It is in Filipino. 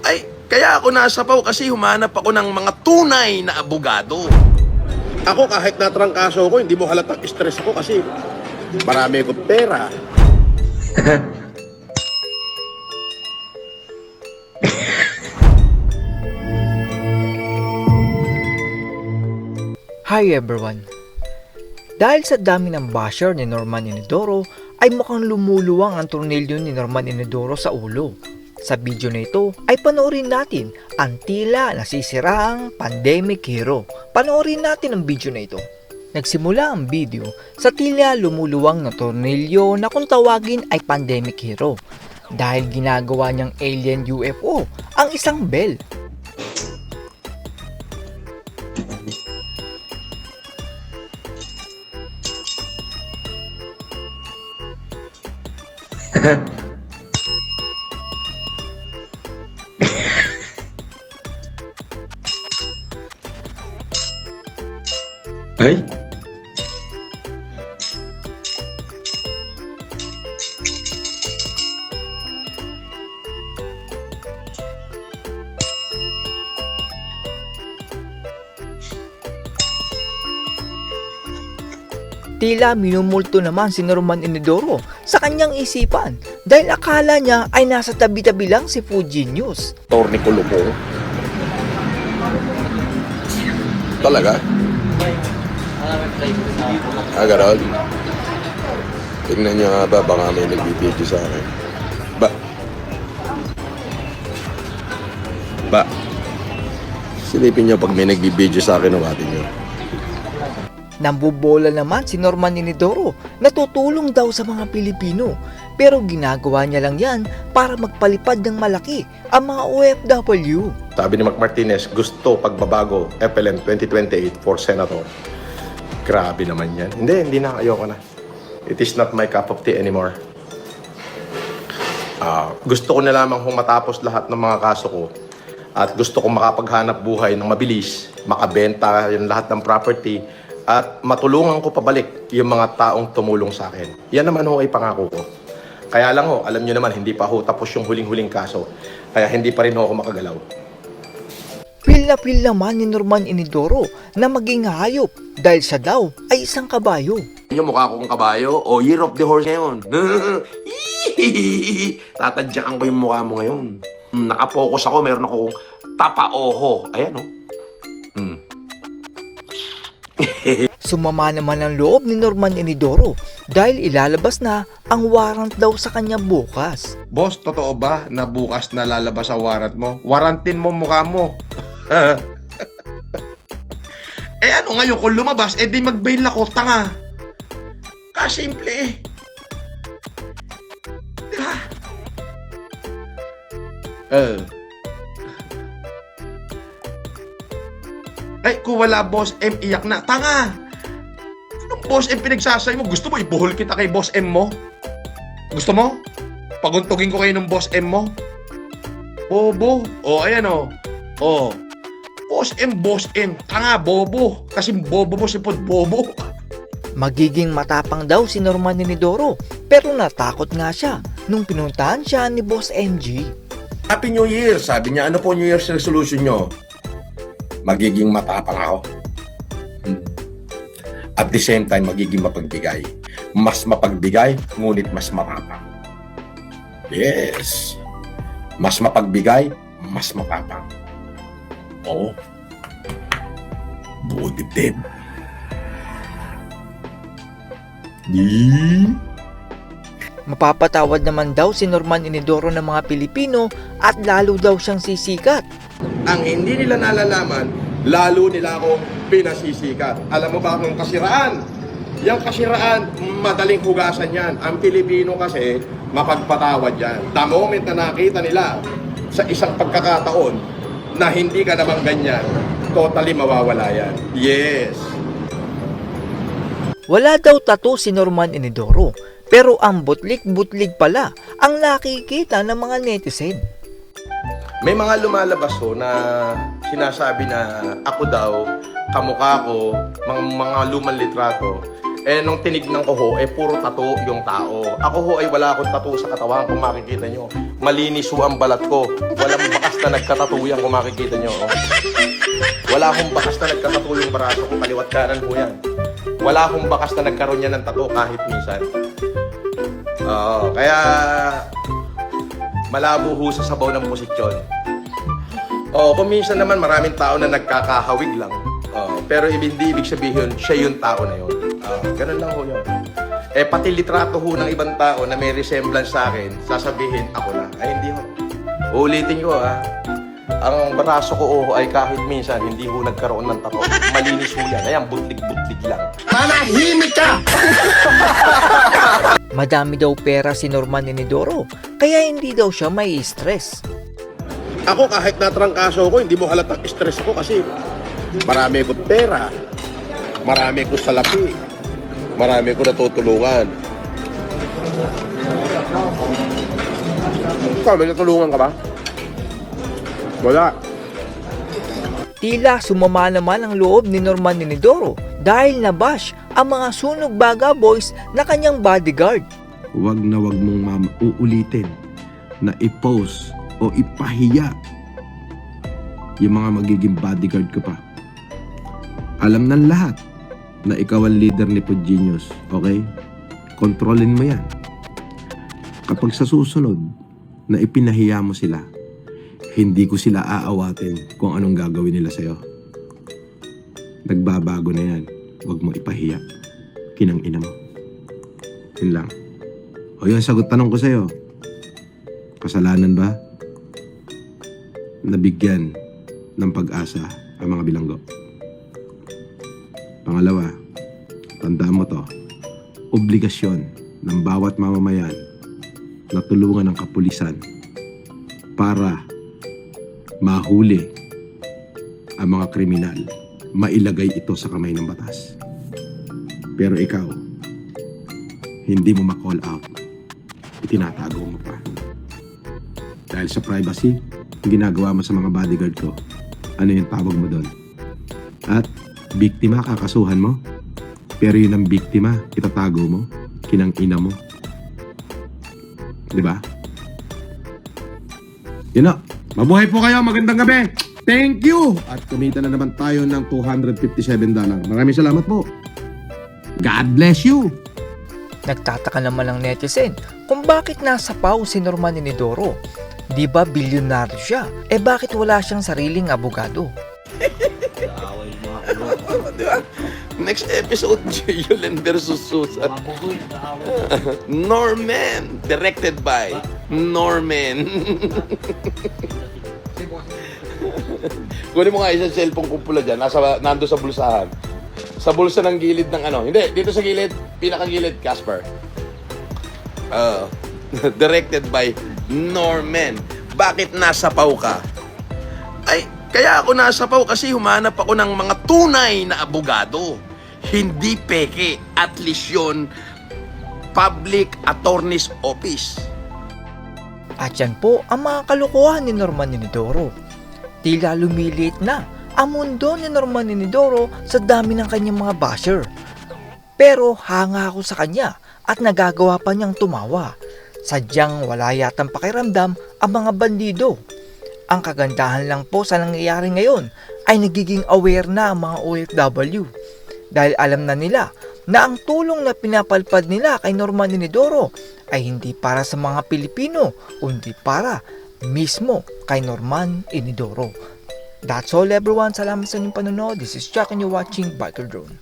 Ay, kaya ako nasapaw kasi humanap ako ng mga tunay na abogado. Ako kahit natrangkaso ko, hindi mo halatang stress ako kasi marami akong pera. Hi everyone! Dahil sa dami ng basher ni Norman Inodoro ay mukhang lumuluwang ang tornilyo ni Norman Inodoro sa ulo. Sa video na ito ay panoorin natin ang tila nasisiraang pandemic hero. Panoorin natin ang video na ito. Nagsimula ang video sa tila lumuluwang na tornilyo na kung tawagin ay pandemic hero dahil ginagawa niyang alien UFO ang isang bell. Ay? Tila minumulto naman si Norman Inodoro sa kanyang isipan dahil akala niya ay nasa tabi-tabi lang si Fuji News. Tornikulo ko. Talaga? Ganon. Tingnan nyo nga ba, baka may nagbibideo sa akin. Ba? Silipin nyo pag may nagbibideo sa akin, umatin nyo. Nambubola naman si Norman Inodoro na tutulong daw sa mga Pilipino pero ginagawa niya lang yan para magpalipad ng malaki ang mga OFW. Sabi ni Mac Martinez, gusto pagbabago FLM 2028 for Senator. Grabe naman yan. Hindi na. Ayoko na. It is not my cup of tea anymore. Gusto ko na lamang matapos lahat ng mga kaso ko at gusto ko makapaghanap buhay ng mabilis, makabenta yung lahat ng property at matulungan ko pabalik yung mga taong tumulong sa akin. Yan naman ho ay pangako ko. Kaya lang ho, alam nyo naman, hindi pa ho tapos yung huling-huling kaso. Kaya hindi pa rin ho ako makagalaw. Feel naman ni Norman Inodoro na maging hayop dahil siya daw ay isang kabayo. Yung mukha kong kabayo o year of the horse ngayon. Tatadyakan ko yung mukha mo ngayon. Nakapokus ako, meron akong tapa-oho. Ayan o. Sumama naman ang loob ni Norman Inodoro dahil ilalabas na ang warrant daw sa kanya bukas. Boss, totoo ba na bukas na lalabas ang warrant mo? Warantin mo mukha mo. Eh ano ngayon kung lumabas, eh di mag-bail ako, tanga. Kasimple eh. Diba? Ay, kung wala Boss M, iyak na. Tanga! Anong Boss M pinagsasay mo? Gusto mo ibuhol kita kay Boss M mo? Gusto mo? Paguntugin ko kayo ng Boss M mo? Bobo. O, ayan o. O. Boss M. Tanga, bobo. Kasi bobo mo si Pod Bobo. Magiging matapang daw si Norman Inodoro pero natakot nga siya nung pinuntahan siya ni Boss MG. Happy New Year! Sabi niya, ano po New Year's resolution nyo? Magiging matapang ako. At the same time, magiging mapagbigay. Mas mapagbigay, ngunit mas matapang. Yes! Mas mapagbigay, mas matapang. Oo. Buo dibdib. Mapapatawad naman daw si Norman Inodoro ng mga Pilipino at lalo daw siyang sisikat. Ang hindi nila nalalaman, lalo nila akong pinasisikat. Alam mo ba kung kasiraan? Yung kasiraan, madaling hugasan yan. Ang Pilipino kasi, mapagpatawad yan. The moment na nakita nila sa isang pagkakataon na hindi ka naman ganyan, totally mawawala yan. Yes! Wala daw tattoo si Norman Inodoro pero ang butlik-butlig pala ang nakikita ng mga netizen. May mga lumalabas ho na sinasabi na ako daw, kamukha ko, mga lumang litrato. Eh, nung tinignan ko ho, puro tattoo yung tao. Ako ho ay wala akong tattoo sa katawan kung makikita nyo. Malinis ho ang balat ko. Walang bakas na nagkatatuyan kung makikita nyo. Oh. Wala akong bakas na nagkatato yung braso ko. Kaliwat kanan po yan. Wala akong bakas na nagkaroon niya ng tato kahit minsan. Kaya malabo ho sa sabaw ng posisyon. Kung minsan naman maraming tao na nagkakahawig lang. Pero hindi ibig sabihin siya yung tao na yun. Ganun lang ho yun. Pati litrato ho ng ibang tao na may resemblance sa akin, sasabihin ako na. Ay, hindi ho. Uulitin ko ha. Ang braso ko ay kahit minsan hindi ho nagkaroon ng tato. Malinis ho yan. Ayan, butlig-butlig lang. Manahimik ka! Madami daw pera si Norman Inidoro, kaya hindi daw siya may stress. Ako kahit natrangkaso ko, hindi mo halatang stress ako kasi marami ko pera, marami ko salapi, marami ko natutulungan. Ikaw, may natulungan ka ba? Wala. Tila sumama naman ang loob ni Norman Inidoro dahil nabash ang mga sunog baga boys na kanyang bodyguard. Huwag na huwag mong uulitin na i-post o ipahiya yung mga magiging bodyguard ko pa. Alam ng lahat na ikaw ang leader ni Pod Genius, okay? Kontrolin mo yan. Kapag sa susunod na ipinahiya mo sila, hindi ko sila aawatin kung anong gagawin nila sa'yo. Nagbabago na yan. Huwag mo ipahiya. Kinang ina mo. Yun lang. O yun, sagot tanong ko sa'yo. Kasalanan ba? Nabigyan ng pag-asa ang mga bilanggo. Pangalawa, tandaan mo to, obligasyon ng bawat mamamayan na tulungan ng kapulisan para mahuli ang mga kriminal, mailagay ito sa kamay ng batas. Pero ikaw, hindi mo ma-call out, itinatago mo pa. Dahil sa privacy, ginagawa mo sa mga bodyguard ko, ano yung tawag mo doon? At biktima, kakasuhan mo, pero yun ang biktima, itatago mo, kinang ina mo. Diba? Yun na. Mabuhay po kayo. Magandang gabi. Thank you. At kumita na naman tayo ng $257. Maraming salamat po. God bless you. Nagtataka naman ang netizen kung bakit nasa pau si Norman Inidoro. Di ba bilyonaryo siya? Bakit wala siyang sariling abogado? Diba? Next episode, Yulen versus Susan. Norman. Directed by Norman. Kunin mo nga isang cellphone ko pula dyan. Nando sa bulsahan. Sa bulsa ng gilid ng ano. Hindi, dito sa gilid. Pinakagilid, Casper. Directed by Norman. Bakit nasapaw ka? Ay, kaya ako nasapaw kasi humanap ako ng mga tunay na abogado. Hindi peke. At least yun, Public Attorney's Office. At yan po ang mga kalokohan ni Norman Inidoro. Tila lumilit na ang mundo ni Norman Inidoro sa dami ng kanyang mga basher. Pero hanga ako sa kanya at nagagawa pa niyang tumawa. Sadyang wala yatang pakiramdam ang mga bandido. Ang kagandahan lang po sa nangyayari ngayon ay nagiging aware na ang mga OFW. Dahil alam na nila na ang tulong na pinapalpad nila kay Norman Inidoro ay hindi para sa mga Pilipino, kundi para mismo kay Norman Inidoro. That's all everyone. Salamat sa inyong panonood. This is Chuck and you're watching Biker Drone.